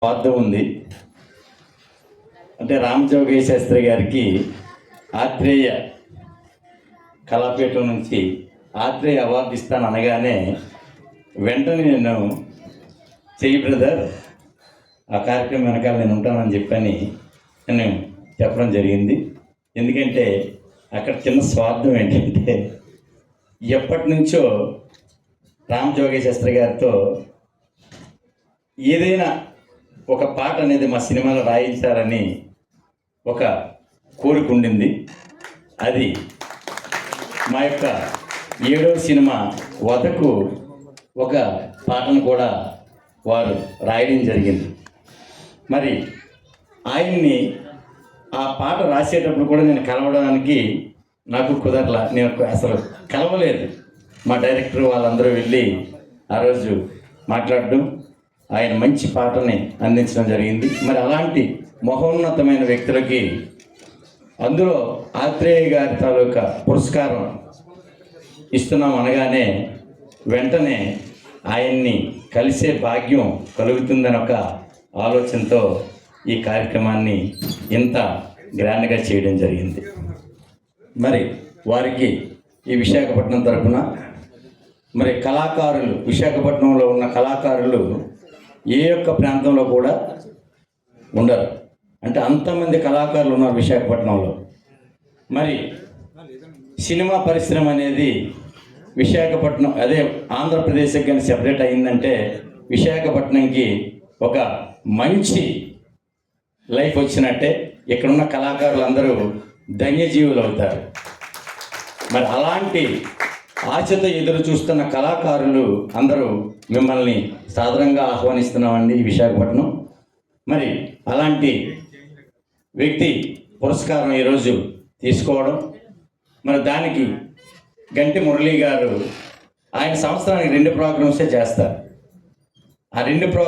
వార్త ఉంది. అంటే రామజోగయ్య శాస్త్రి గారికి ఆత్రేయ కళాపీఠం నుంచి ఆత్రేయ అవార్డు ఇస్తాను అనగానే వెంటనే నేను చెయ్యి బ్రదర్, ఆ కార్యక్రమం వెనకాల నేను ఉంటానని చెప్పని నేను చెప్పడం జరిగింది. ఎందుకంటే అక్కడ చిన్న స్వార్థం ఏంటంటే ఎప్పటి నుంచో రామజోగయ్య శాస్త్రి గారితో ఏదైనా ఒక పాట అనేది మా సినిమాలో రాయించాలని ఒక కోరిక ఉండింది. అది మా యొక్క 7వ సినిమా వదకు ఒక పాటను కూడా వారు రాయడం జరిగింది. మరి ఆయన్ని ఆ పాట రాసేటప్పుడు కూడా నేను కలవడానికి నాకు కుదరలా. నేను అసలు కలవలేదు. మా డైరెక్టర్ వాళ్ళందరూ వెళ్ళి ఆ రోజు మాట్లాడడం, ఆయన మంచి పాటని అందించడం జరిగింది. మరి అలాంటి మహోన్నతమైన వ్యక్తులకి అందులో ఆత్రేయ గారి తాలూకా పురస్కారం ఇస్తున్నాం అనగానే వెంటనే ఆయన్ని కలిసే భాగ్యం కలుగుతుందని ఒక ఆలోచనతో ఈ కార్యక్రమాన్ని ఇంత గ్రాండ్గా చేయడం జరిగింది. మరి వారికి ఈ విశాఖపట్నం తరఫున మరి కళాకారులు, విశాఖపట్నంలో ఉన్న కళాకారులు ఏ యొక్క ప్రాంతంలో కూడా ఉండరు. అంటే అంతమంది కళాకారులు ఉన్నారు విశాఖపట్నంలో. మరి సినిమా పరిశ్రమ అనేది విశాఖపట్నం, అదే ఆంధ్రప్రదేశ్కి కానీ సెపరేట్ అయిందంటే విశాఖపట్నంకి ఒక మంచి లైఫ్ వచ్చినట్టే. ఇక్కడున్న కళాకారులందరూ ధన్యజీవులు అవుతారు. మరి అలాంటి ఆశతో ఎదురు చూస్తున్న కళాకారులు అందరూ మిమ్మల్ని సాదరంగా ఆహ్వానిస్తున్నామండి విశాఖపట్నం. మరి అలాంటి వ్యక్తి పురస్కారం ఈరోజు తీసుకోవడం, మరి దానికి గంటి మురళీ గారు ఆయన సంవత్సరానికి 2 ప్రోగ్రామ్సే చేస్తారు. ఆ 2